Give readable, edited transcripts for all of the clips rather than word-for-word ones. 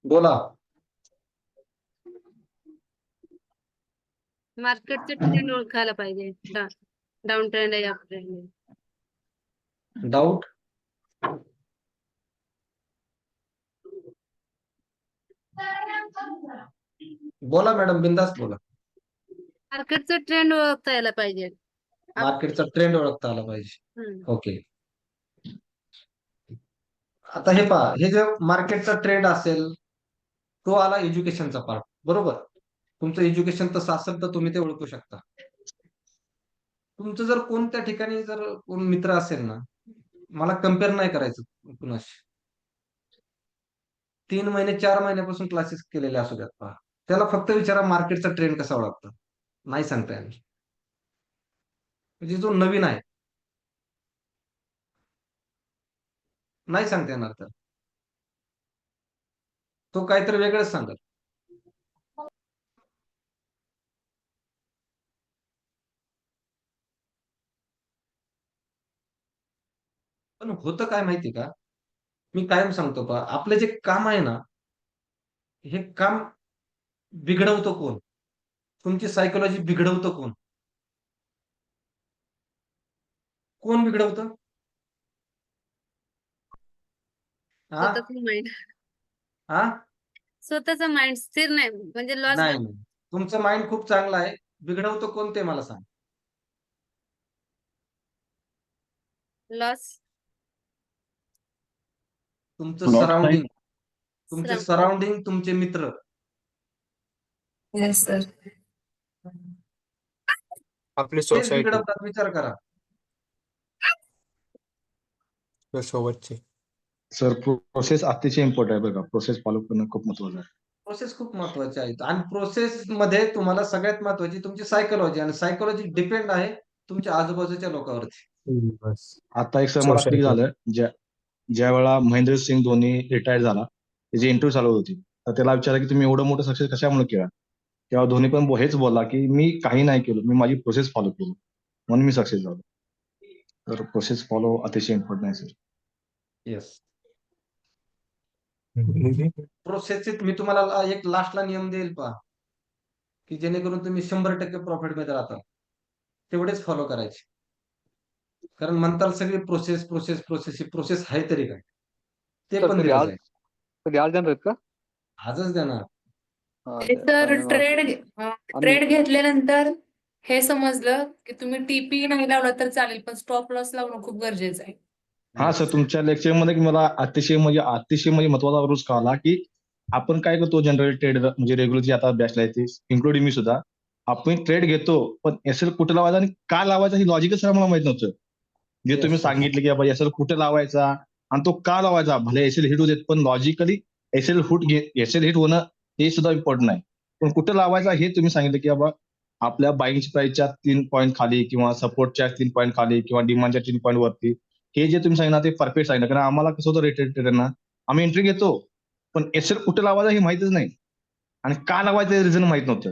बोला. मार्केटचे ट्रेंड ओळखायला पाहिजे. डाऊन ट्रेंड आहे, अप ट्रेंड आहे. डाऊट. बोला मॅडम, बिंदास बोला. मार्केटचा ट्रेंड ओळखता यायला पाहिजे. मार्केटचा ट्रेंड ओळखता आला पाहिजे. हम्म. ओके. आता हे पहा, हे जे मार्केटचा ट्रेंड असेल तो आला एज्युकेशनचा पार्ट, बरोबर. तुमचं एज्युकेशन तसं असेल तर तुम्ही ते ओळखू शकता. तुमचं जर कोणत्या ठिकाणी जर कोण मित्र असेल ना, मला कम्पेअर नाही करायचं कुणाशी. 3 महिने 4 महिन्यापासून क्लासेस केलेले असू द्यात, पहा त्याला फक्त विचारा मार्केटचा ट्रेंड कसा ओळखता. नाही सांगता येणार. म्हणजे जो नवीन आहे नाही सांगता येणार तर तो काहीतरी वेगळंच सांगत. पण होतं काय माहिती का, मी कायम सांगतो पहा, आपलं जे काम आहे ना, हे काम बिघडवतो कोण? तुमची सायकोलॉजी बिघडवतं कोण? कोण बिघडवतं? हा. स्वतःच माइंड. हा. स्वतःचा माइंड स्थिर नाही, म्हणजे लॉस. नाही नाही. तुमचं माइंड खूप चांगलं आहे. बिघडवतं कोण ते मला सांग. लॉस. तुमचं लॉस नाही. सराउंडिंग, तुमचे सराउंडिंग, तुमचे मित्र. Yes sir. आपली तेच सोसायटी बिघडवतात, विचार करा. सोबतची. सर प्रोसेस अतिशय इम्पॉर्टंट आहे बघा. प्रोसेस फॉलो करणं खूप महत्वाचं आहे. प्रोसेस खूप महत्वाचे आहेत आणि प्रोसेस मध्ये तुम्हाला सगळ्यात महत्वाची तुमची सायकोलॉजी, आणि सायकोलॉजी डिपेंड आहे तुमच्या आजूबाजूच्या लोकांवरती. बस. आता एक सर मला क्लिक सोसायटी. झालं, ज्या वेळा महेंद्रसिंग धोनी रिटायर झाला, त्याची इंटरव्ह्यू चालू होती, तर त्याला विचारलं की तुम्ही एवढं मोठं सक्सेस कशामुळे केला. तेव्हा धोनी पण हेच बोलला की मी काही नाही केलं, मी माझी प्रोसेस फॉलो केली म्हणून मी सक्सेस झालो. तर प्रोसेस फॉलो अतिशय इम्पॉर्टंट आहे सर. येस. प्रोसेसचे मी तुम्हाला एक लास्टला नियम देईल पहा, की जेणेकरून तुम्ही 100% प्रॉफिट मध्ये राहता. तेवढेच फॉलो करायचे. कारण म्हणताल सगळी प्रोसेस प्रोसेस प्रोसेस, ही प्रोसेस आहे तरी काय, ते सर पण कधी दिलं आज जाईल. कधी आज देणार आहेत का? आजच देणार. तर ट्रेड आणि घेतल्यानंतर हे समजलं की तुम्ही टीपी नाही लावला तर चालेल, पण स्टॉप लॉस लावणं खूप गरजेचं आहे. हा सर, तुमच्या लेक्चरमध्ये मला अतिशय महत्वाचा रूल्स कळाला की आपण काय करतो जनरल ट्रेड म्हणजे रेग्युलरची आता बॅचला येते, इन्क्लुडिंग मी सुद्धा, आपण ट्रेड घेतो पण एसएल कुठे लावायचा आणि का लावायचा ही लॉजिकच सर मला माहित नव्हतं. जे तुम्ही सांगितलं की बाबा एसएल कुठे लावायचा आणि तो का लावायचा, भले एसएल हिट होऊ देत पण लॉजिकली एसएल हिट होणं हे सुद्धा इम्पॉर्टंट नाही, पण कुठे लावायचा हे तुम्ही सांगितलं की बाबा आपल्या बाईंग प्राइसच्या 3 पॉईंट खाली किंवा सपोर्टच्या 3 पॉईंट खाली किंवा डिमांडच्या 3 पॉईंट वरती. हे जे तुम्ही सांगितलं ते परफेक्ट सांगितलं, कारण आम्हाला कसं होतं रेटेड ट्रेडरना, आम्ही एंट्री घेतो पण एसएल कुठे लावायचा हे माहितच नाही आणि का लावायचं रिझन माहित नव्हतं.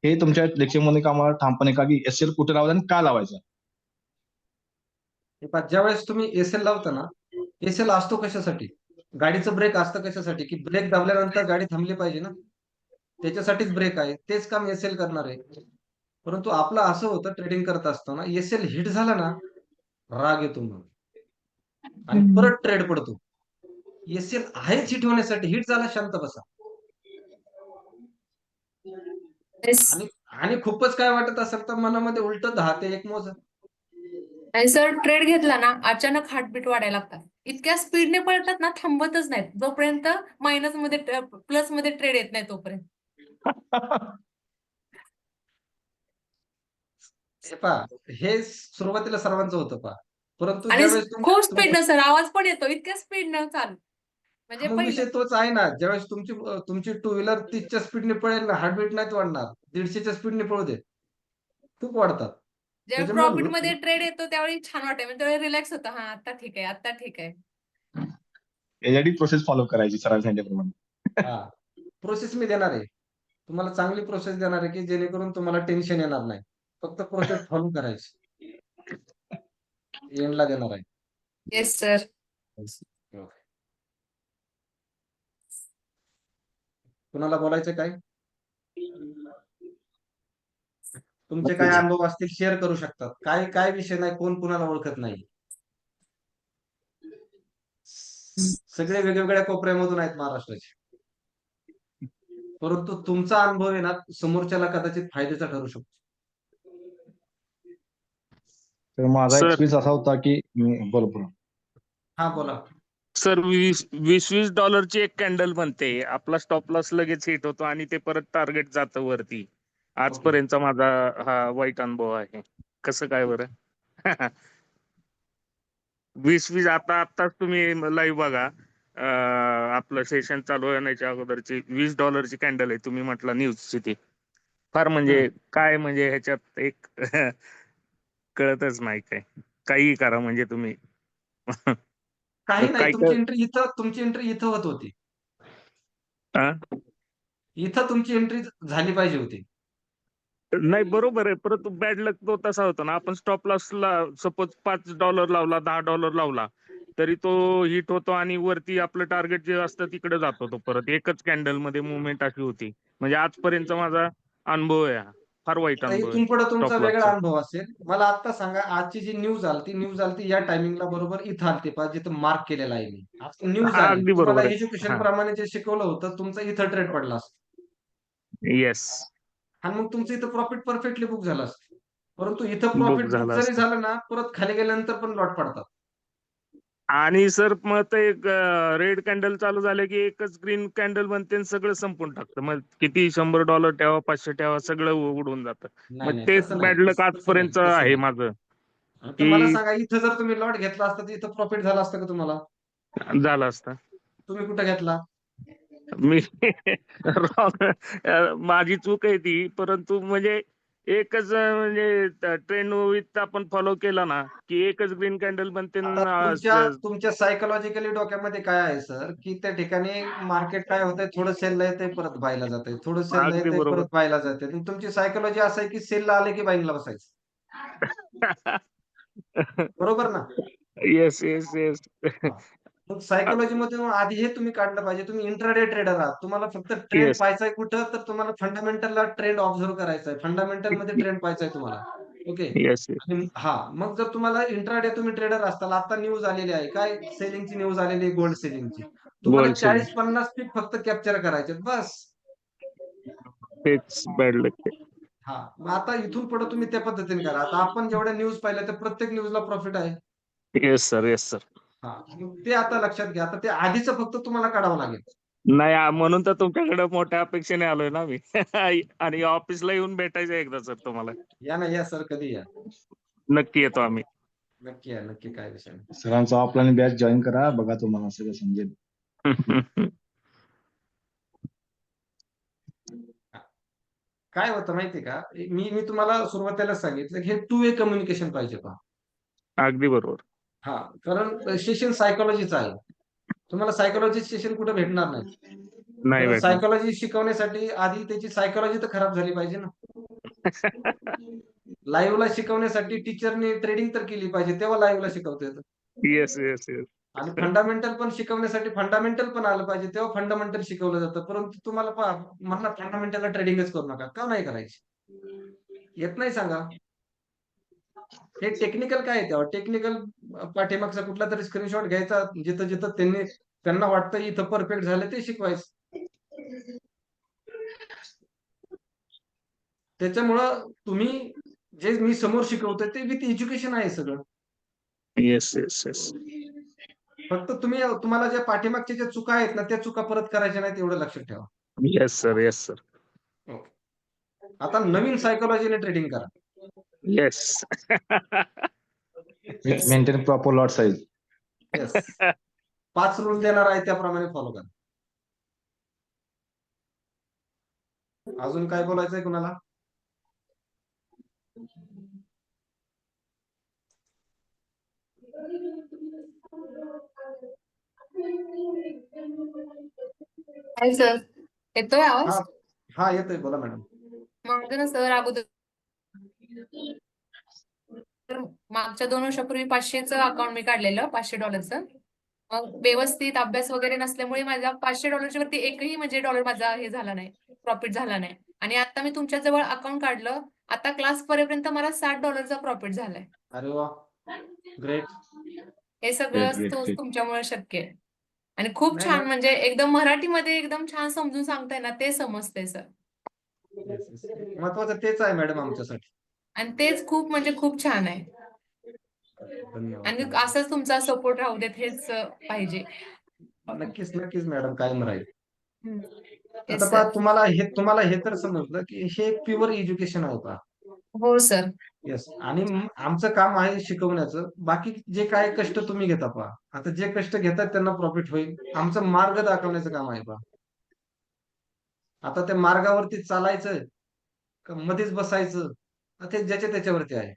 हे तुमच्या लेक्चरमध्ये आम्हाला ठामपणे का की एसएल कुठे लावायचा आणि का लावायचा. ज्यावेळेस तुम्ही एसएल लावता ना, एसएल असतो कशासाठी? गाडीचं ब्रेक असतं कशासाठी? की ब्रेक दाबल्यानंतर गाडी थांबली पाहिजे ना, त्याच्यासाठीच ब्रेक आहे. तेच काम एसएल करणार आहे. परंतु आपलं असं होतं, ट्रेडिंग करत असताना एसएल हिट झाला ना, राग येतो मग आणि परत ट्रेड पडतो. एसएल आहेच हिट होण्यासाठी, हिट झाला शांत बसा. आणि आणि खूपच काय वाटत असेल तर मनामध्ये उलट 10 ते 1 मोजा. आणि सर ट्रेड घेतला ना, अचानक हार्टबीट वाढायला लागतात. इतक्या स्पीडने पळतात ना, थांबतच नाहीत जोपर्यंत मायनस मध्ये प्लस मध्ये ट्रेड येत नाही तोपर्यंत. हे पहा, हे सुरुवातीला सर्वांचं होतं पहा, परंतु आणि ज्यावेळेस खूप स्पीडनं सर आवाज पण येतो, इतक्या स्पीडनं चालू. म्हणजे मग पहिलं विषय तोच आहे ना, ज्यावेळेस तुमची टू व्हीलर 30च्या स्पीडने पळेल ना, हार्टबीट नाहीच वाढणार. 150च्या स्पीडने पळू दे, खूप वाढतात. जेव्हा प्रॉफिट मध्ये त्याच्यामुळे ट्रेड येतो त्यावेळी छान वाटतं, म्हणजे तेवढं रिलॅक्स होतं. हा आता ठीक आहे, आता ठीक आहे. यासाठी प्रोसेस फॉलो करायची सरांनी सांगितल्याप्रमाणे. हा, प्रोसेस मी देणार आहे. तुम्हाला चांगली प्रोसेस देणार आहे की जेणेकरून तुम्हाला टेन्शन येणार नाही. फक्त प्रोसेस फॉलो करायची. एंडला देणार आहे. Yes sir. Okay. कुणाला बोलायचं काय? तुमचे काय अनुभव असतील शेअर करू शकतात. काय काय विषय नाही, कोण कुणाला ओळखत नाही. सगळे वेगवेगळ्या कोपऱ्यामधून आहेत महाराष्ट्राचे. परंतु तुमचा अनुभव आहे ना समोरच्याला कदाचित फायद्याचा ठरू शकतो. तर माझा सर एक्सपिरियन्स असा होता की मी बोला. हा बोला. सर वीस डॉलरची एक कॅन्डल बनते, आपला स्टॉप लॉस लगेच हिट होतो आणि ते परत टार्गेट जातं वरती. आजपर्यंतचा माझा हा वाईट अनुभव आहे. कसं काय बरं? 20 आताच तुम्ही लाईव्ह बघा. आपलं सेशन चालू होण्याच्या अगोदरची $20 कॅन्डल आहे, तुम्ही म्हटला न्यूजची ती. फार म्हणजे काय म्हणजे ह्याच्यात एक कळतच नाही काय. काही करा म्हणजे तुम्ही. काही नाही, काय तुमची एंट्री इथं होत होती. हा? इथं तुमची एंट्री झाली पाहिजे होती. नाही बरोबर आहे, परंतु बॅड लक तो तसा होता ना. आपण स्टॉप लॉसला सपोज $5 लावला, $10 लावला, तरी तो हिट होतो आणि वरती आपलं टार्गेट जे असतं तिकडे जातो तो परत. एकच कॅन्डल मध्ये मुवमेंट अशी होती. म्हणजे आजपर्यंत माझा अनुभव आहे हा. फार वाईट आता अनुभव आहे इथून पुढे तुमचा स्टॉप वेगळा लॉसचा. अनुभव असेल. मला आता सांगा, आजची जी न्यूज आलती या टायमिंगला बरोबर इथं आलती पाहिजे, जिथं मार्क केलेला आहे मी. आता न्यूज हा आली, अगदी तुम्हाला बरोबर आहे. एज्युकेशन हा. प्रमाणे जे शिकवलं होतं तुमचं इथं ट्रेड पडला असतं. येस. आणि मग तुमचं इथं प्रॉफिट परफेक्टली बुक झालं असतं. परंतु इथं बुक प्रॉफिट बुक झाला जरी असता. झालं ना, परत खाली गेल्यानंतर पण लॉट पडतात. आणि सर मग ते एक रेड कॅन्डल चालू झाले की एकच ग्रीन कॅन्डल बनते आणि सगळं संपून टाकतं. मग किती $100 ठेवा, 500 ठेवा, सगळं उडून जातं. नाही मग नाही, तेच तसं नाही, बॅड लक तसं नाही, आजपर्यंत तसं आहे नाही. माझं. तर मला की सांगा, इथं जर तुम्ही लॉट घेतला असता तर इथं प्रॉफिट झालं असतं का तुम्हाला? झालं असतं. तुम्ही कुठं घेतला? मी माझी चूक आहे ती, परंतु म्हणजे एकच म्हणजे ट्रेंड विथ आपण फॉलो केला ना की एकच ग्रीन कॅन्डल बनते आता तुमच्या सायकोलॉजिकली डोक्यामध्ये काय आहे सर, की त्या ठिकाणी मार्केट काय होतंय, थोडं सेलला येतंय परत बायला जातंय, थोडं सेलला अगदी येतंय बरोबर. परत बायला जातंय. आणि तुमची सायकोलॉजी असं आहे की सेलला आले की बाईंगला बसायचं. बरोबर ना? Yes yes yes. हां. मग सायकॉलॉजीमध्ये आधी हे तुम्ही काढलं पाहिजे. तुम्ही इंट्राडे ट्रेडर आहात. तुम्हाला फक्त ट्रेंड येस पाहायचा आहे कुठं? तर तुम्हाला फंडामेंटलला ट्रेंड ऑब्झर्व्ह करायचा आहे. फंडामेंटलमध्ये ट्रेंड पाहायचा आहे तुम्हाला. ओके. येस. आणि मग जर तुम्हाला इंट्राडे तुम्ही ट्रेडर असताल, आता न्यूज आलेली आहे. काय सेलिंगची न्यूज आलेली आहे, गोल्ड सेलिंगची. तुम्हाला गोल्ड सेलिंग 40-50 पीक फक्त कॅप्चर करायचे बस. तेच बॅड लक. मग आता इथून पुढे तुम्ही त्या पद्धतीने करा. आता आपण जेवढ्या न्यूज पाहिल्या, त्या प्रत्येक न्यूजला प्रॉफिट आहे. Yes sir, yes sir. मग ते आता लक्षात घ्या. आता ते आधीचं फक्त तुम्हाला काढावं लागेल. नाही म्हणून तर तुमच्याकडे मोठ्या अपेक्षेने आलोय ना मी. आणि ऑफिसला येऊन भेटायचं एकदा सर तुम्हाला. या ना, या सर, कधी या. नक्की येतो आम्ही. नक्की या, नक्की, काय विषय नाही. सरांचा ऑफलाईन बॅच जॉईन करा, बघा तुम्हाला सगळं समजेल. काय होतं माहितीये का, मी तुम्हाला सुरुवातीला सांगितलं की हे टू वे कम्युनिकेशन पाहिजे पहा. अगदी बरोबर. कारण सेशन सायकोलॉजीचं आहे. तुम्हाला सायकोलॉजी सेशन कुठे भेटणार नाही. नाही तर भेटणार. सायकोलॉजी शिकवण्यासाठी आधी त्याची सायकोलॉजी तर खराब झाली पाहिजे ना. लाईव्हला शिकवण्यासाठी टीचरने ट्रेडिंग तर केली पाहिजे, तेव्हा लाईव्हला शिकवता येतं. Yes yes yes. आणि फंडामेंटल पण शिकवण्यासाठी फंडामेंटल पण आलं पाहिजे, तेव्हा फंडामेंटल शिकवलं जातं. परंतु तुम्हाला पहा, म्हणणार फंडामेंटलला ट्रेडिंगच करू नका. का नाही करायची? येत नाही सांगा. हे टेक्निकल काय आहे तेव्हा? टेक्निकल पाठीमागचा कुठला तरी स्क्रीनशॉट घ्यायचा, जिथं त्यांना वाटतं इथं परफेक्ट झालं ते शिकवायचं. त्याच्यामुळं तुम्ही जे मी समोर शिकवतोय ते विथ एज्युकेशन आहे सगळं. Yes yes yes. फक्त तुम्हाला ज्या पाठीमागच्या ज्या चुका आहेत ना, त्या चुका परत करायच्या नाहीत, एवढं लक्षात ठेवा. Yes sir, yes sir. Okay. आता नवीन सायकोलॉजीने ट्रेडिंग करा. Yes. With maintain proper lot size. Yes. 5 rule देणार आहे त्याप्रमाणे फॉलो करा. अजून काय बोलायचंय कुणाला? काय सर, येतोय आवाज? येतोय, बोला मॅडम. मग ना सर, अगोदर मागच्या 2 वर्षापूर्वी 500चं अकाउंट मी काढलेलं, $500. मग व्यवस्थित अभ्यास वगैरे नसल्यामुळे माझा $500 वरती एकही म्हणजे डॉलर माझा हे झाला नाही, प्रॉफिट झाला नाही. आणि आता मी तुमच्या जवळ अकाउंट काढलं, आता क्लास करेपर्यंत मला $60 प्रॉफिट झालाय. अरे वा, ग्रेट. हे सगळं great. तुमच्यामुळे शक्य आहे. आणि खूप नाही छान म्हणजे एकदम मराठीमध्ये एकदम छान समजून सांगताय ना, ते समजतंय सर. महत्वाचं तेच आहे मॅडम आमच्यासाठी. आणि तेच खूप म्हणजे खूप छान आहे. धन्यवाद. आणि धन्यवाद. असाच तुमचा सपोर्ट राहू देत हेच पाहिजे. नक्कीच नक्कीच मॅडम, कायम राहील. हम्म. आता येस पहा, सर. तुम्हाला हे तर समजलं की हे प्युअर एज्युकेशन आहे पहा. हो सर. येस. आणि आमचं काम आहे शिकवण्याचं. बाकी जे काय कष्ट तुम्ही घेता पहा, आता जे कष्ट घेतात त्यांना प्रॉफिट होईल. आमचं मार्ग दाखवण्याचं काम आहे पहा. आता त्या मार्गावरती चालायचं का मध्येच बसायचं, ते ज्याच्या त्याच्यावरती आहे.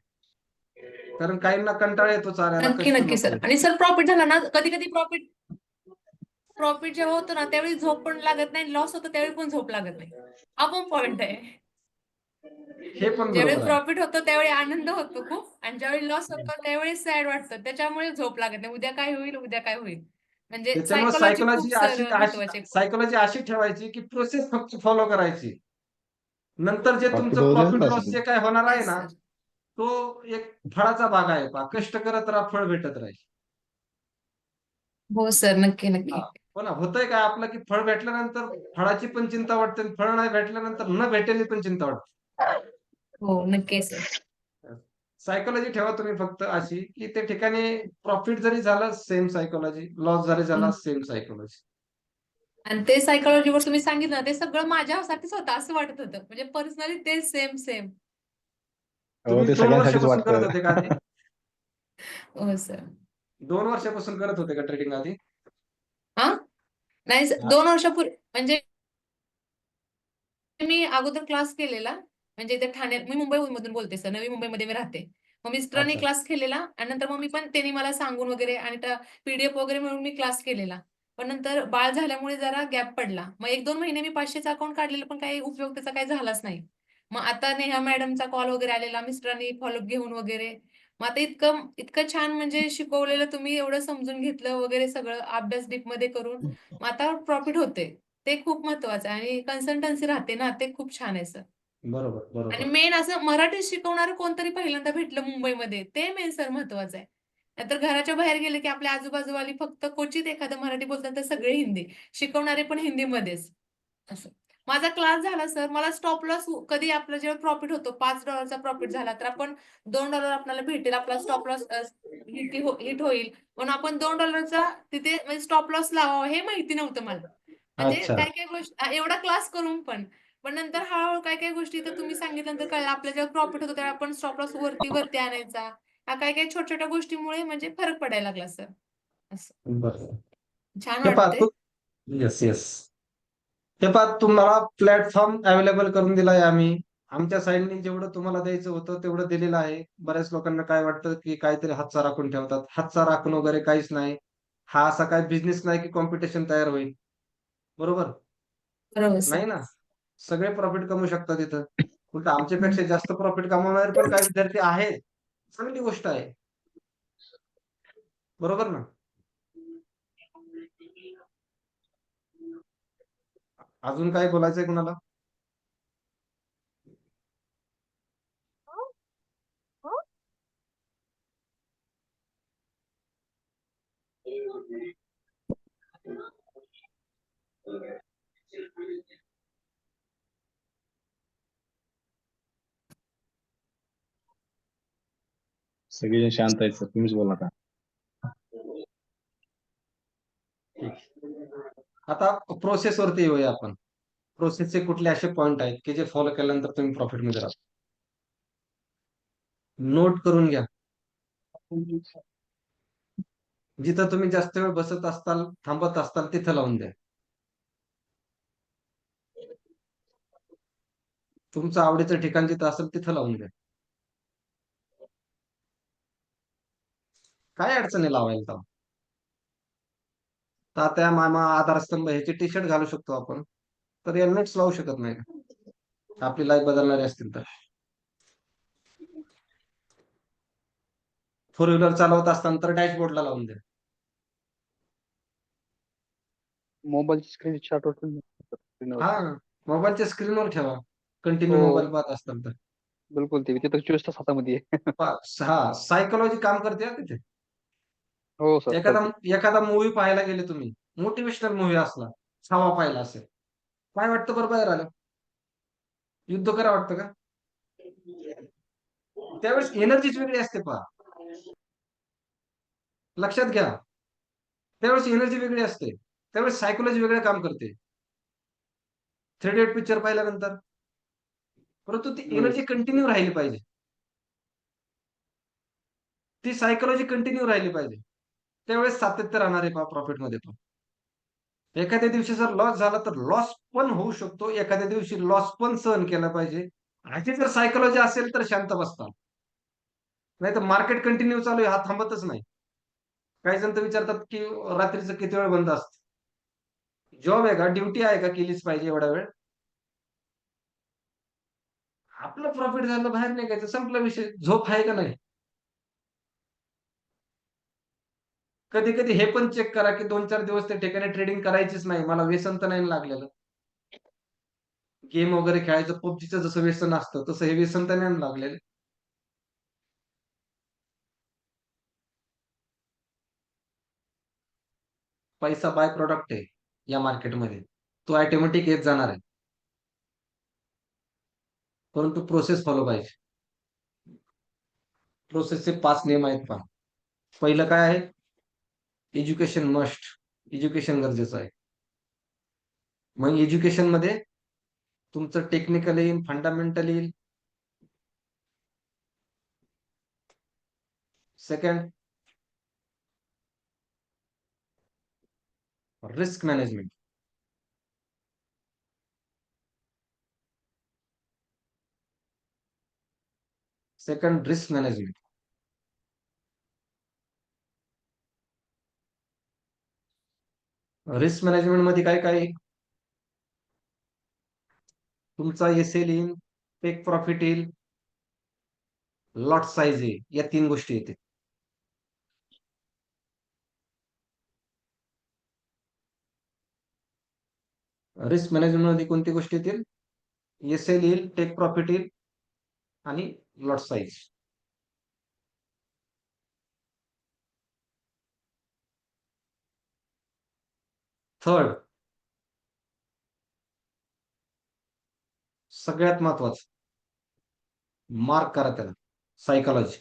कारण काहींना कंटाळा येतो चालायला, नक्की कष्ट नक्की नको सर. होत. आणि सर प्रॉफिट झाला ना, कधी कधी प्रॉफिट प्रॉफिट जेव्हा होतं ना त्यावेळी झोप पण लागत नाही, लॉस होतो त्यावेळी पण झोप लागत नाही. हा पण पॉइंट आहे. हे पण ज्यावेळी बरोबर आहे. प्रॉफिट होतो त्यावेळी आनंद होतो खूप, आणि ज्यावेळी लॉस होतो त्यावेळी सॅड वाटतं. त्याच्यामुळे झोप लागत नाही. उद्या काय होईल, उद्या काय होईल. म्हणजे त्याच्यामुळे सायकोलॉजी खूप सर महत्वाची आहे. सायकोलॉजी अशी ठेवायची की प्रोसेस फक्त फॉलो करायची. नंतर जे बाकी तुमचं बरोबर प्रॉफिट आहे लॉस जे काय होणार आहे येस ना, सर. तो एक फळाचा भाग आहे पहा. कष्ट करत राहा, फळ भेटत राहील. हो सर. नक्की हा. नक्की. हो ना, होतंय काय आपलं की फळ भेटल्यानंतर फळाची पण चिंता वाटते, आणि फळ नाही भेटल्यानंतर न भेटल्याची पण चिंता वाटते. हो नक्की सर. सायकोलॉजी ठेवा तुम्ही फक्त अशी की त्या ठिकाणी प्रॉफिट जरी झालं सेम सायकोलॉजी, लॉस जरी झाला सेम सायकोलॉजी. आणि ते सायकोलॉजीवर तुम्ही सांगितलं ना, ते सगळं माझ्यासाठीच होतं असं वाटत होतं. म्हणजे पर्सनली ते सेम सेम. हो, तुम्ही ते 2 सगळ्यांसाठीच वर्षापासून करत वाटतं. होते का आधी? हो सर. 2 वर्षापासून करत होते का ट्रेडिंग आधी? हा नाही सर, हा. 2 वर्षापूर्वी म्हणजे मी अगोदर क्लास केलेला. म्हणजे इथे ठाण्यात, मी मुंबईमधून बोलते सर, नवी मुंबईमध्ये मी राहते. मग मिस्टरांनी अच्छा. क्लास केलेला आणि नंतर मग मी पण त्यांनी मला सांगून वगैरे आणि त्या पीडीएफ वगैरे मिळून मी क्लास केलेला. पण नंतर बाळ झाल्यामुळे जरा गॅप पडला. मग 1-2 महिने मी 500चं अकाउंट काढलेलं, पण काही उपयोग त्याचा काही झालाच नाही. मग आता नेहा मॅडमचा कॉल वगैरे आलेला, मिस्टरांनी फॉलोअप घेऊन वगैरे. मग आता इतकं इतकं छान म्हणजे शिकवलेलं तुम्ही, एवढं समजून घेतलं वगैरे सगळं अभ्यास डीपमध्ये करून मग आता प्रॉफिट होते. ते खूप महत्वाचं आहे. आणि कन्सल्टन्सी राहते ना, ते खूप छान आहे सर. बरोबर, आणि बरोबर. मेन असं मराठी शिकवणारं कोणतरी पहिल्यांदा भेटलं मुंबईमध्ये, ते मेन सर महत्वाचं आहे. नाहीतर घराच्या बाहेर गेले की आपल्या आजूबाजूवाली फक्त क्वचित एखादं मराठी बोलतात, तर सगळे हिंदी. शिकवणारे पण हिंदीमध्येच असं. माझा क्लास झाला सर, मला स्टॉप लॉस कधी आपला जेव्हा प्रॉफिट होतो, $5 प्रॉफिट झाला, तर आपण $2 आपल्याला भेटेल. आपला स्टॉप लॉस हिट होईल. म्हणून आपण $2 तिथे म्हणजे स्टॉप लॉस लावावा हे माहिती नव्हतं मला. म्हणजे अच्छा. काय काय गोष्टी एवढा क्लास करून पण नंतर हळूहळू काय काय गोष्टी तर तुम्ही सांगितल्यानंतर कळलं, आपल्या जेव्हा प्रॉफिट होतो तेव्हा आपण स्टॉप लॉस वरती वरती आणायचा. ह्या काय काय छोट्या छोट्या गोष्टीमुळे म्हणजे फरक पडायला लागला सर. असं बरोबर. छान हे पहा वाटतंय. Yes, yes. हे पहा, तुम्हाला प्लॅटफॉर्म अवेलेबल करून दिलाय आम्ही. आमच्या साईडने जेवढं तुम्हाला द्यायचं होतं तेवढं दिलेलं आहे. बऱ्याच लोकांना काय वाटतं की काहीतरी हातचा राखून ठेवतात. हातचा राखून वगैरे काहीच नाही. हा असा काही बिझनेस नाही की कॉम्पिटिशन तयार होईल. बरोबर? बरोबर सर. नाही ना. सगळे प्रॉफिट कमवू शकतात इथं. उलट आमच्यापेक्षा जास्त प्रॉफिट कमवणारे पण काही विद्यार्थी आहेत. चांगली गोष्ट आहे. बरोबर ना? अजून काय बोलायचंय कुणाला? सगळेजण शांत आहेत सर, तुम्हीच बोला आता. आता प्रोसेस वरती येऊया आपण. प्रोसेसचे कुठले असे पॉइंट आहेत की जे फॉलो केल्यानंतर तुम्ही प्रॉफिटमध्ये राहाल? नोट करून घ्या. जिथं तुम्ही जास्त वेळ बसत असताल, थांबत असताल तिथं लावून द्या. तुमचं आवडीचं ठिकाण जिथं असेल तिथं लावून द्या. काय अडचण आहे लावायला तेव्हा? तात्या, मामा, आधारस्तंभ ह्याचे टी शर्ट घालू शकतो आपण. तर हेल्मेट्स लावू शकत नाही का? आपली लाईफ बदलणारी असतील तर. फोर व्हीलर चालवत असताना तर डॅशबोर्डला लावून द्या. मोबाईलची स्क्रीन शॉट स्क्रीनवर हा, मोबाईलच्या स्क्रीनवर ठेवा, कंटिन्यू हो. मोबाईल पाहत असताल तर. बिलकुल ते तिथं 24 तास हातामध्ये आहे. हा, सायकोलॉजी काम करते हा तिथे. हो सर एखादा करते. एखादा मूवी पाहायला गेले तुम्ही, मोटिवेशनल मूवी असला, छावा पाहिला असेल, काय वाटतं बरं बाहेर आलं? युद्ध करा वाटतं का? त्यावेळेस एनर्जीच वेगळी असते पहा. लक्षात घ्या. त्यावेळेस एनर्जी वेगळी असते. त्यावेळेस सायकोलॉजी वेगळं काम करते. थ्री इडियट पिक्चर पाहिल्यानंतर. परंतु ती एनर्जी कंटिन्यू राहिली पाहिजे. ती सायकोलॉजी कंटिन्यू राहिली पाहिजे. त्यावेळेस सातत्य राहणार आहे पहा प्रॉफिटमध्ये पण. एखाद्या दिवशी जर लॉस झाला तर लॉस पण होऊ शकतो. एखाद्या दिवशी लॉस पण सहन केला पाहिजे. अशी जर सायकोलॉजी असेल तर शांत बसता. नाहीतर मार्केट कंटिन्यू चालू आहे, हा थांबतच नाही. काही जण तर विचारतात की रात्रीचं किती वेळ बंद असतं? जॉब आहे का, ड्युटी आहे का, केलीच पाहिजे एवढा वेळ? आपलं प्रॉफिट झालं, बाहेर निघायचं, संपला विषय. झोप आहे का नाही? कधी कधी हे पण चेक करा की 2-4 दिवस त्या ठिकाणी ट्रेडिंग करायचीच नाही. मला व्यसन तर नाही लागलेलं. गेम वगैरे खेळायचं, पबजीचं जसं व्यसन असतं तसं हे व्यसन तर नाही लागलेलं. पैसा बाय प्रोडक्ट आहे या मार्केटमध्ये. तो ऑटोमॅटिक येत जाणार आहे. परंतु प्रोसेस फॉलो पाहिजे. प्रोसेसचे 5 नियम आहेत पहा. पहिलं काय आहे? Education must. एज्युकेशन गरजेचं आहे. मग एज्युकेशन मध्ये तुमचं टेक्निकल येईल, फंडामेंटल येईल. Second, risk management. Second, risk management. Risk management मध्ये काय काय आहे? तुमचा एसएल येईल, टेक प्रॉफिट येईल, लॉट साईज येईल. या 3 गोष्टी येतील. रिस्क मॅनेजमेंट मध्ये कोणती गोष्टी येतील? एसएल येईल, टेक प्रॉफिट येईल आणि लॉट साईज. थर्ड, सगळ्यात महत्वाचं, मार्क करा त्याला, सायकोलॉजी.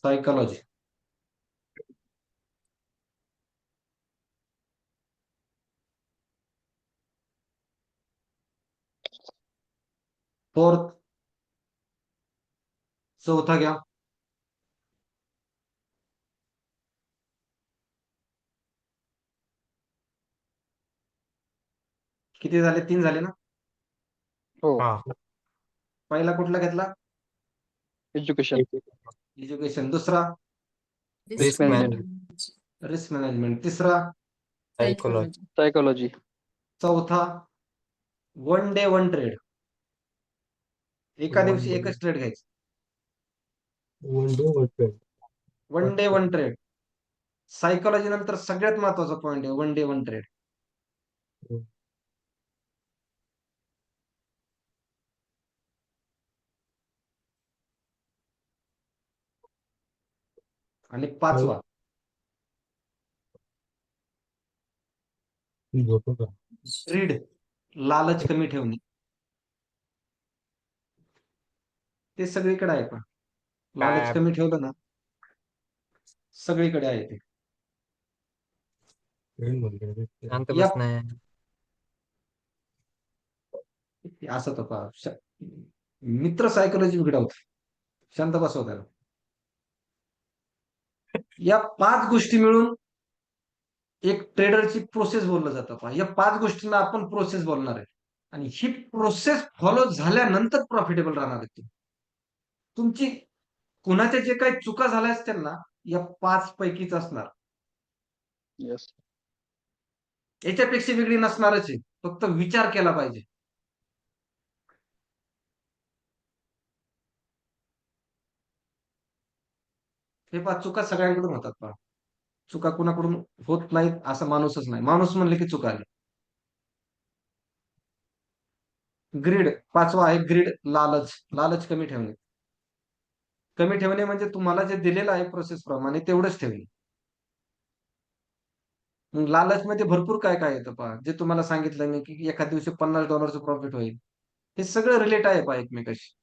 सायकोलॉजी. फोर्थ, चौथा घ्या. किती झाले? 3 झाले ना? हो. हा. पहिला कुठला घेतला? एज्युकेशन. एज्युकेशन. दुसरा, रिस्क मॅनेजमेंट. Risk management. तिसरा, सायकोलॉजी. सायकोलॉजी. चौथा, वन डे वन ट्रेड. एका दिवशी एकच ट्रेड घ्यायचं. One day one trade. Psychology नंतर सगळ्यात महत्वाचा पॉईंट आहे वन डे वन ट्रेड. आणि 5वा, ग्रीड, लालच कमी ठेवणे. ते सगळीकडे आहे पण. लालच कमी ठेवलं ना, सगळीकडे आहे ते. शांत या बसणं. असं तर पहा, मित्र सायकोलॉजी बिघडवतो. शांत बसव त्याला. या 5 गोष्टी मिळून एक ट्रेडरची प्रोसेस बोललं जातं पहा. या 5 गोष्टींना आपण प्रोसेस बोलणार आहे. आणि ही प्रोसेस फॉलो झाल्यानंतर प्रॉफिटेबल राहणार आहे तुम्ही. तुमची कुणाच्या जे काही चुका झाल्या असतील ना, या 5 पैकीच असणार. येस. याच्यापेक्षा वेगळी नसणारच आहे. फक्त विचार केला पाहिजे. हे पहा चुका सगळ्यांकडून होतात पहा. चुका कुणाकडून होत नाहीत असा माणूसच नाही. माणूस म्हणले की चुका आली. ग्रीड 5वा आहे ग्रीड लालच. लालच कमी ठेवणे. कमी ठेवणे म्हणजे तुम्हाला जे दिलेलं आहे प्रोसेस प्रमाणे तेवढंच ठेवणे. मग लालचमध्ये भरपूर काय काय येतं पहा. जे तुम्हाला सांगितलं मी की एखाद्या दिवशी $50 प्रॉफिट होईल. हे सगळं रिलेट आहे पहा एकमेकाशी.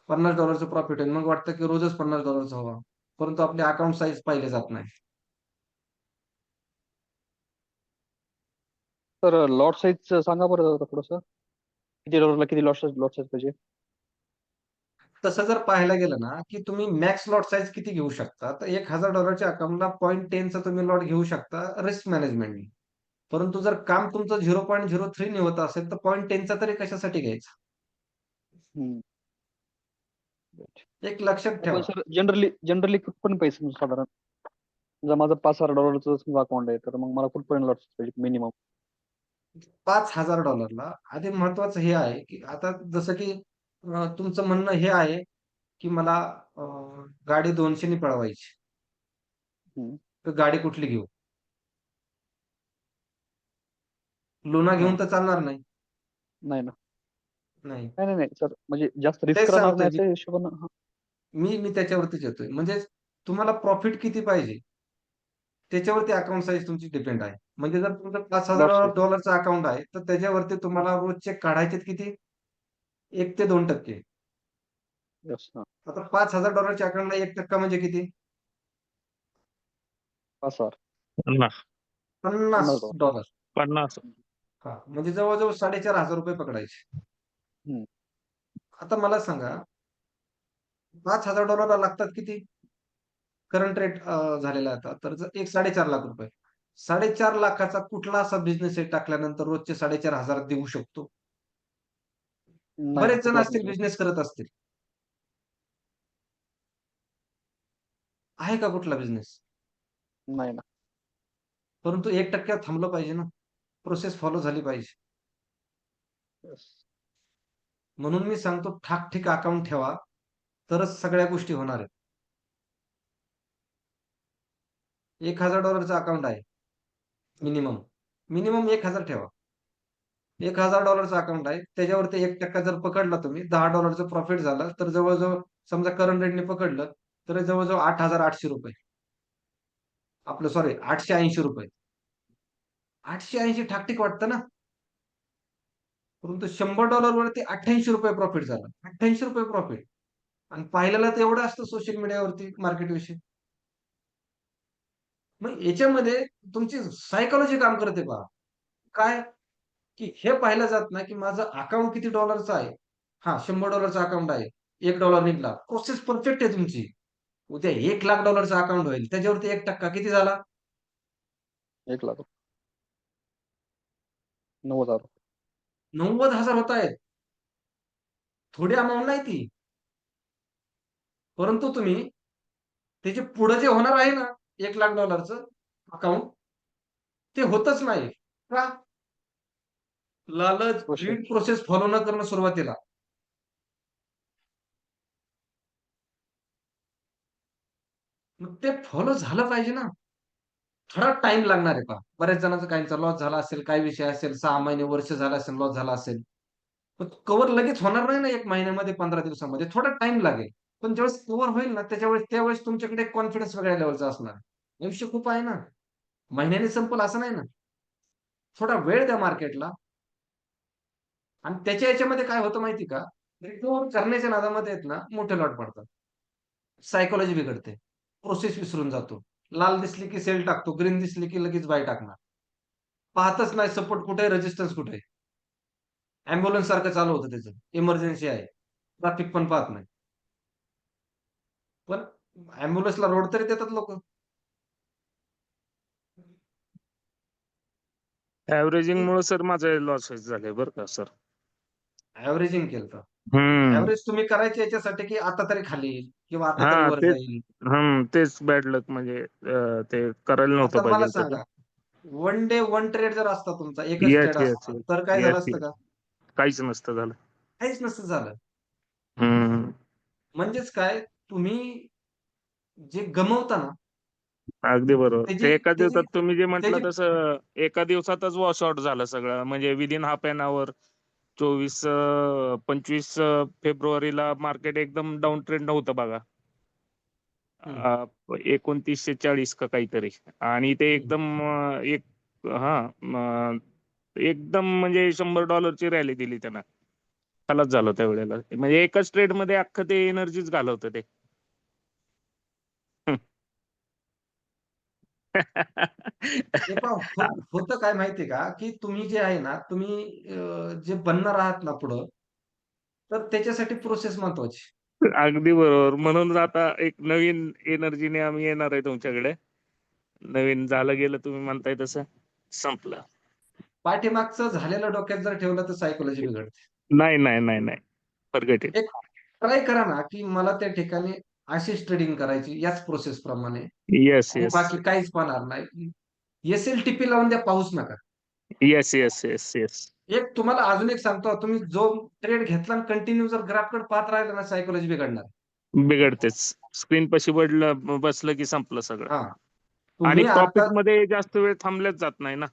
$50 प्रॉफिट होईल. मग वाटतं की रोजच $50 हवा. परंतु आपले अकाउंट साईज पाहिले जात नाही. तर लॉट साईज सांगा बरं जरा थोडंसं. किती डॉलरला किती लॉट साईज पाहिजे? तसं जर पाहायला गेलं ना, की तुम्ही मॅक्स लॉट साईज किती घेऊ शकता? तर $1,000च्या अकाउंटला 0.10चा तुम्ही लॉट घेऊ शकता रिस्क मॅनेजमेंटनी. परंतु जर काम तुमचं 0.03 ने होत असेल तर 0.10चा तरी कशासाठी घ्यायचा? हम्म. एक लक्षात पण ठेवा. सर जनरली कुठपर्यंत पैसे म्हणजे साधारण समजा माझं $5,000 समजा अकाउंट आहे तर मग मला कुठपर्यंत लॉट पाहिजे मिनिमम? $5,000 आधी महत्वाचं हे आहे, की आता जसं की तुमचं म्हणणं हे आहे, की मला गाडी 200 नी पळवायची. तर गाडी कुठली घेऊ? लुना घेऊन तर चालणार नाही. नाही ना. नाही. नाही सर म्हणजे जास्त रिस्क तेच राहणार सांगतोय नाही मी. याच्या हिशोबानं. हा. मी त्याच्यावरतीच येतोय. म्हणजे तुम्हाला प्रॉफिट किती पाहिजे? त्याच्यावरती अकाउंट साईज तुमची डिपेंड आहे. म्हणजे जर तुमचं लॉट साईज. $5,000 अकाउंट आहे, तर त्याच्यावरती तुम्हाला रोजचे काढायचे किती? 1 ते 2% यस. हा. आता $5,000 अकाउंटला 1% म्हणजे किती? 5,000. 50 $50. 50 हां, म्हणजे जवळ-जवळ ₹4,500 पकडायचे. हम्म. आता मला सांगा $5,000 लागतात किती? करंट रेट झालेला आहे आता. तर जर एक ₹4,50,000 4,50,000चा कुठला असा बिझनेस आहे टाकल्यानंतर रोजचे 4,500 देऊ शकतो? नाही ना बरेच जण कुठलाच असतील नाही. बिझनेस करत असतील. आहे का कुठला बिझनेस? नाही ना. परंतु 1% थांबलं पाहिजे ना. प्रोसेस फॉलो झाली पाहिजे. यस. म्हणून मी सांगतो ठाक-ठीक अकाउंट ठेवा, तरच सगळ्या गोष्टी होणार आहेत. $1,000चं अकाउंट आहे मिनिमम. मिनिमम 1,000 ठेवा. $1,000चं अकाउंट आहे. त्याच्यावरती 1% जर पकडला तुम्ही $10चं प्रॉफिट झालं, तर जवळ-जवळ समजा करंट रेटने पकडलं, तर जवळ-जवळ ₹8,800 आपलं सॉरी ₹880. 880 ठाकठीक वाटतं ना? परंतु $100 वरती ₹88 प्रॉफिट झालं. ₹88 प्रॉफिट आणि पाहिलेलं तर एवढं असतं सोशल मीडियावरती मार्केटविषयी. मग याच्यामध्ये तुमची सायकॉलॉजी काम करते पहा. काय? की हे पाहिलं जात नाही, की माझं अकाउंट किती डॉलरचं आहे. हां, $100चं अकाउंट आहे. $1 निघाला. प्रोसेस परफेक्ट आहे तुमची. उद्या $1,00,000चं अकाउंट होईल. त्याच्यावरती 1% किती झाला? 1,00,000. 90,000. 90,000 होतायत. थोडी अमाउंट नाही ती. परंतु तुम्ही त्याचे पुढे जे होणार आहे ना $1,00,000चं अकाउंट ते होतच नाही. का? लालच, प्रोसेस. ग्रीड प्रोसेस फॉलो न करणं सुरुवातीला. मग ते फॉलो झालं पाहिजे ना. थोडा टाईम लागणार आहे पहा. बऱ्याच जणांचा काहींचा लॉस झाला असेल, काही विषय असेल, 6 महिने, वर्ष झालं असेल, लॉस झाला असेल. पण कव्हर लगेच होणार नाही ना 1 महिन्यामध्ये, 15 दिवसामध्ये. थोडा टाईम लागेल. पण ज्यावेळेस कव्हर होईल ना, त्यावेळेस तुमच्याकडे कॉन्फिडन्स वेगळ्या लेव्हलचा असणार आहे. आयुष्य खूप आहे ना. महिन्याने संपेल असं नाही ना. थोडा वेळ द्या मार्केटला आणि त्याच्या ह्याच्यामध्ये काय होतं माहिती का? रिकव्हर करण्याच्या नादामध्ये आहेत ना, मोठे लॉट पडतात. सायकॉलॉजी बिघडते. प्रोसेस विसरून जातो. लाल दिसली की सेल टाकतो, ग्रीन दिसली की लगेच बाय टाकणार. पाहतच नाही सपोर्ट कुठे आहे, रेझिस्टन्स कुठे आहे. एम्ब्युलन्स सारखं चालू होतं त्याचं. इमर्जन्सी आहे. ट्रॅफिक पण पाहत नाही. पण एम्ब्युलन्सला रोड तरी देतात लोकं. ऍव्हरेजिंगमुळे सर माझे लॉसेस झाले बरं का सर. एव्हरेजिंग केलं. हम्म. एव्हरेज तुम्ही करायचे याच्यासाठी की आता तरी खाली येईल किंवा आता तरी हा वर तेच. जाईल. तेच बॅड लक म्हणजे ते करायला नव्हतं आता मला पाहिजे तसं. सांगा, वन डे वन ट्रेड जर असता तुमचा, एकच येस ट्रेड येस असता, तर काय झालं येस असतं येस. का? काहीच नसतं झालं. काहीच नसतं झालं. हम्म. म्हणजेच काय, तुम्ही जे गमवता ना अगदी बरोबर. त्याची ते एका त्याची दिवसात तुम्ही जे म्हटलं त्याची तसं एका दिवसातच वॉश आउट झालं सगळं, म्हणजे विदिन हाफ एन आवर. 25 फेब्रुवारीला मार्केट एकदम डाऊन ट्रेंड होतं बघा. हम्म, 2940 का काहीतरी, आणि ते हम्म. एकदम हा एकदम म्हणजे $100 रॅली दिली त्यानं. खलास झालं त्यावेळेला, म्हणजे एकाच ट्रेड मध्ये अख्खं ते एनर्जीच घालवतं ते. हे पहा होतं काय माहितीये का, की तुम्ही जे आहे ना, तुम्ही जे बनणार आहात ना पुढं, तर त्याच्यासाठी प्रोसेस महत्वाची. अगदी बरोबर. म्हणून आता एक नवीन एनर्जीने आम्ही येणार आहे तुमच्याकडे. नवीन झालं गेलं तुम्ही म्हणताय तसं संपलं. पाठीमागचं झालेलं डोक्यात जर ठेवलं तर सायकोलॉजी बिघडते. नाही नाही नाही नाही, फॉरगेट इट. एक ट्राय करा ना, की मला त्या ठिकाणी अशीच ट्रेडिंग करायची याच प्रोसेस प्रमाणे येस आणि येस बाकी काहीच पाहणार नाही. एस-एल-टी-पी लावून द्या, पाहूच नका. Yes yes yes yes. एक तुम्हाला अजून एक सांगतो, तुम्ही जो ट्रेड घेतला आणि कंटिन्यू जर ग्राफकडे पाहत राहिला ना, सायकोलॉजी बिघडणार. बिघडतेच. स्क्रीन पशी बसलं की संपलं सगळं. हां. आणि तुम्ही आता प्रॉफिट मध्ये जास्त वेळ थांबल्याच जात नाही ना.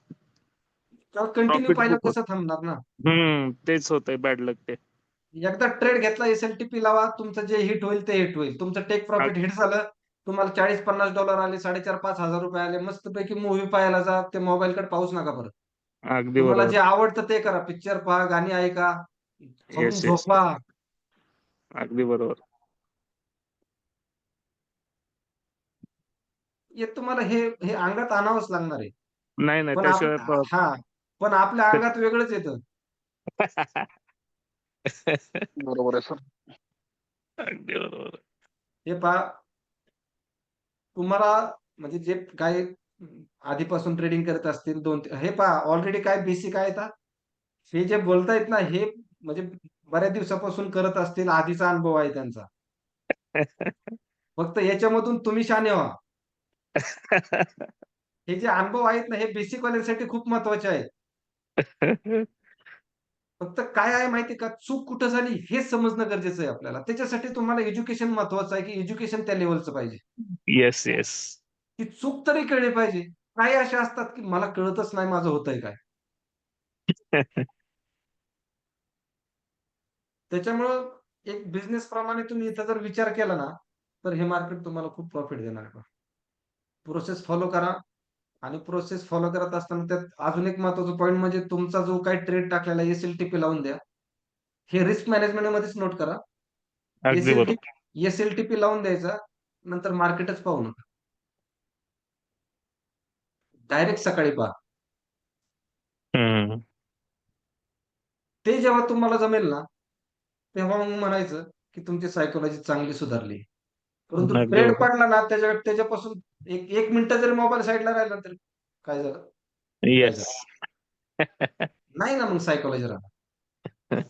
कंटिन्यू प्रॉफिट पाहिलं बुक होत. कसं थांबणार ना? तेच होतंय बॅड लक ते. एकदा ट्रेड घेतला, एस-एल-टी-पी लावा, तुमचं जे हिट होईल ते हिट होईल. तुमचं टेक प्रॉफिट हिट झालं, तुम्हाला $40-50 आले, $4,500-5,000 आले. मस्तपैकी मूव्ही पाहायला जा, ते मोबाईलकडे पाहूच नका परत. अगदी तुम्हाला बरोबर. जे आवडतं ते करा. पिक्चर पहा, गाणी ऐका, खाऊन येस येस. झोपा. अगदी बरोबर. हे तुम्हाला हे अंगात आणावंच लागणार आहे. नाही नाही पण त्याशिवाय हां, पण आपल्या अंगात वेगळंच येतं. बरोबर आहे सर. अगदी बरोबर. हे पहा, तुम्हाला म्हणजे जे काही आधीपासून ट्रेडिंग करत असतील 2 हे पहा ऑलरेडी काय बेसिक आहेत हा. हे जे बोलतायत ना, हे म्हणजे बऱ्याच दिवसापासून करत असतील, आधीचा अनुभव आहे त्यांचा. फक्त याच्यामधून तुम्ही शहाणे व्हा. हे जे अनुभव आहेत ना, हे बेसिक वाल्यांसाठी खूप महत्वाचे आहेत. फक्त काय आहे माहिती का, चूक कुठं झाली हे समजणं गरजेचं आहे आपल्याला. त्याच्यासाठी तुम्हाला एज्युकेशन महत्वाचं आहे, की एज्युकेशन त्या लेव्हलचं पाहिजे. Yes yes. ती चूक तरी कळली पाहिजे. काही अशा असतात, की मला कळतच नाही माझं होतंय काय. त्याच्यामुळं एक बिझनेस प्रमाणे तुम्ही इथं जर विचार केला ना, तर हे मार्केट तुम्हाला खूप प्रॉफिट देणार आहे. प्रोसेस फॉलो करा आणि प्रोसेस फॉलो करत असताना त्यात अजून एक महत्त्वाचा पॉइंट म्हणजे तुमचा जो काही ट्रेड टाकलेला आहे, एस-एल-टी-पी लावून द्या. हे रिस्क मॅनेजमेंटमध्येच नोट करा. अगदी एस-एल-टी बरोबर. एस-एल-टी-पी लावून द्यायचा, नंतर मार्केटच पाहू नका. डायरेक्ट सकाळी पहा. हम्म. ते जेव्हा तुम्हाला जमेल ना, तेव्हा मग म्हणायचं, की तुमची सायकॉलॉजी चांगली सुधारली. परंतु अगदी ट्रेंड बरोबर. पडला ना त्याच्यापासून एक मिनिटं जरी मोबाईल साइडला राहिला तर काय झालं? काय येस. झालं? नाही ना मग सायकॉलॉजी राहणार.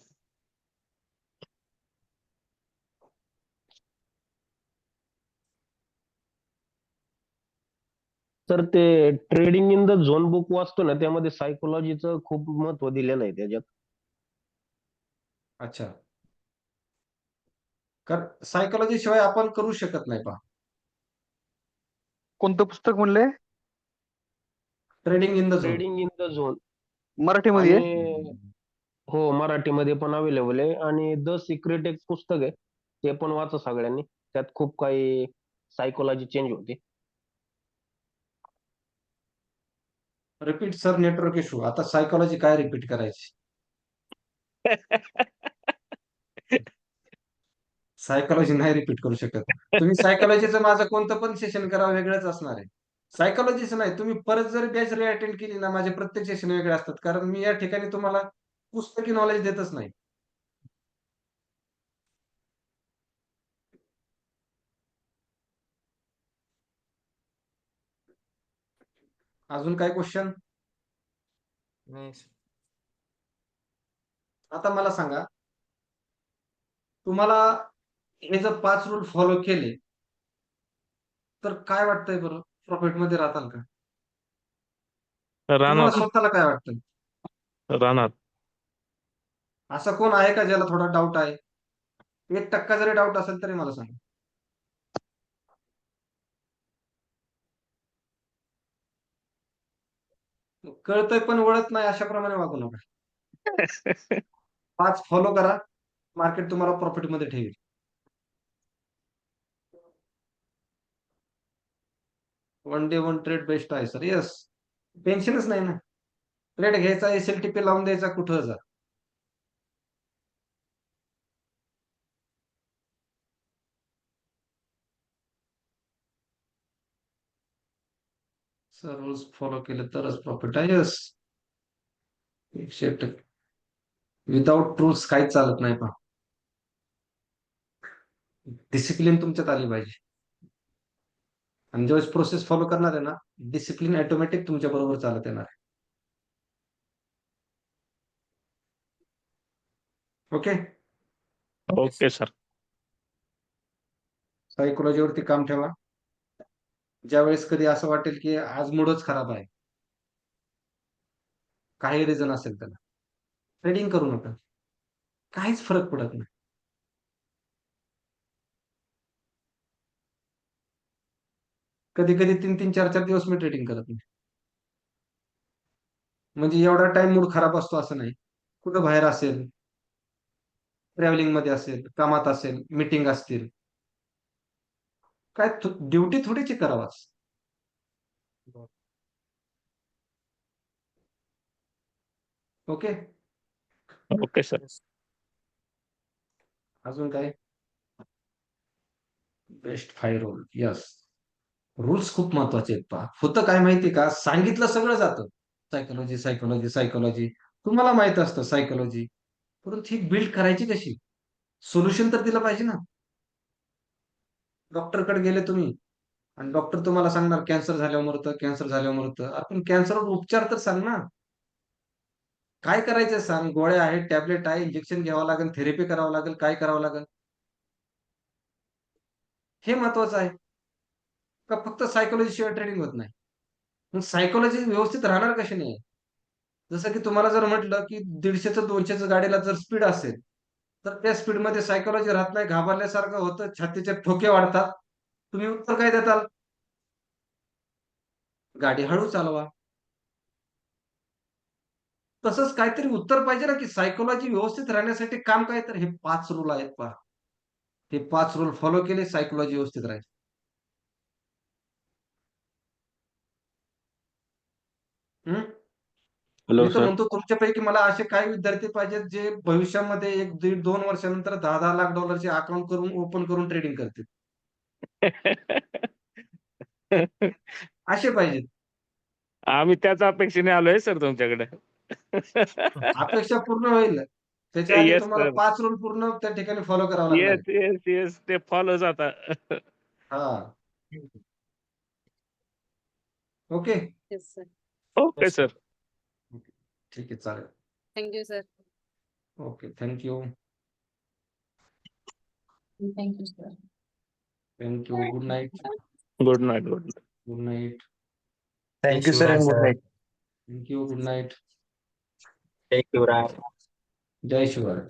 तर ते trading in the zone book वाचतो ना, त्यामध्ये सायकोलॉजीचं खूप महत्व दिलेलं आहे त्याच्यात. अच्छा. कारण सायकॉलॉजी शिवाय आपण करू शकत नाही पहा. कोणतं पुस्तक म्हणले? Trading in the zone. Trading in the zone. मराठीमध्ये आहे? आणि हो, मराठीमध्ये पण अवेलेबल आहे. आणि द सिक्रेट एक पुस्तक आहे, ते पण वाचा सगळ्यांनी. त्यात खूप काही सायकोलॉजी चेंज होते. Repeat sir network issue. आता सायकॉलॉजी काय रिपीट करायची? सायकॉलॉजी नाही रिपीट करू शकत. तुम्ही सायकॉलॉजीचं माझं कोणतं पण सेशन करा वेगळंच असणार आहे. सायकॉलॉजीचं नाही, तुम्ही परत जर बॅच रिअटेंड केली ना, माझे प्रत्येक सेशन वेगळे असतात. कारण मी या ठिकाणी तुम्हाला पुस्तकी नॉलेज देतच नाही. अजून काय क्वेश्चन? नाही. आता मला सांगा, तुम्हाला हे जर 5 रूल फॉलो केले, तर काय वाटतंय बरं? प्रॉफिटमध्ये राहताल का? तुम्हाला राहणार. स्वतःला काय वाटतं? राहणार. असं कोण आहे का ज्याला थोडा डाऊट आहे? 1% जरी डाऊट असेल तरी मला सांगा. कळतंय पण वळत नाही अशा प्रमाणे वागू नका. 5 फॉलो करा, मार्केट तुम्हाला प्रॉफिट मध्ये ठेवेल. One day one trade best आहे सर. येस, टेन्शनच नाही ना. ट्रेड घ्यायचा, SLTP लावून द्यायचा, कुठं जा. सर रूल्स फॉलो केले तरच प्रॉफिट आहे. येस, 100%. विदाउट रूल्स काहीच चालत नाही. पहा, डिसिप्लिन तुमच्यात आली पाहिजे. आणि ज्यावेळेस प्रोसेस फॉलो करणार आहे ना, डिसिप्लिन ऑटोमॅटिक तुमच्या बरोबर चालत येणार आहे. Okay, okay sir. सायकोलॉजीवरती काम ठेवा. ज्यावेळेस कधी असं वाटेल की आज मूडच खराब आहे, काही रिझन असेल त्याला, ट्रेडिंग करू नका. काहीच फरक पडत नाही. कधी कधी 3-3, 4-4 दिवस मी ट्रेडिंग करत नाही. म्हणजे एवढा टाइम मूड खराब असतो असं नाही. कुठं बाहेर असेल, ट्रॅव्हलिंग मध्ये असेल, कामात असेल, मीटिंग असतील, काय ड्युटी थोडीची करावाच. Okay, okay sir. अजून काय? Best 5 rule. यस, रूल्स खूप महत्वाचे आहेत. पहा, होतं काय माहिती का, सांगितलं सगळं जातं. सायकोलॉजी सायकोलॉजी सायकोलॉजी, तुम्हाला माहित असतं सायकोलॉजी, परंतु ही बिल्ड करायची कशी? सोल्युशन तर दिलं पाहिजे ना. डॉक्टरकडे गेले तुम्ही आणि डॉक्टर तुम्हाला सांगणार कॅन्सर झाल्यावर मरतं, कॅन्सर झाल्यावर मरतं. आपण कॅन्सरवर उपचार तर सांग ना. काय करायचं सांग. गोळ्या आहेत, टॅबलेट आहे, इंजेक्शन घ्यावं लागेल, थेरपी करावं लागेल, काय करावं लागेल, हे महत्वाचं आहे का? फक्त सायकोलॉजी शिवाय ट्रेडिंग होत नाही. मग सायकोलॉजी व्यवस्थित राहणार कशी नाही? जसं की तुम्हाला जर म्हटलं की 150चं 200चं गाडीला जर स्पीड असेल, तर त्या स्पीडमध्ये सायकोलॉजी राहत नाही, घाबरल्यासारखं होतं, छातीचे ठोके वाढतात. तुम्ही उत्तर काय देताल? गाडी हळू चालवा. तसंच काहीतरी उत्तर पाहिजे ना, की सायकोलॉजी व्यवस्थित राहण्यासाठी काम काय? तर हे 5 रूल आहेत. पहा, हे 5 रूल फॉलो केले, सायकोलॉजी व्यवस्थित राहील. हं? हॅलो मी तर सर. म्हणतो तुमच्यापैकी मला असे काही विद्यार्थी पाहिजेत जे भविष्यामध्ये 1, 1.5, 2 वर्षानंतर $10-10 लाख डॉलरचे अकाउंट करून ओपन करून ट्रेडिंग करतील. असे पाहिजेत. आम्ही त्याच अपेक्षेने आलोय सर तुमच्याकडे. अपेक्षा पूर्ण होईल. त्याच्या आधी येस तुम्हाला सर. 5 रूल पूर्ण त्या ठिकाणी फॉलो करावा लागणार आहे. येस येस येस, ते फॉलो जाता. हां. Okay. Yes sir. Okay sir. ठीक आहे, चालेल. Thank you sir. Okay, thank you. Thank you sir. Thank you. Good night. Good night. Good night. Good night. Thank you sir and good night. Thank you. Good night. Thank you, Ram. जय शिवराय.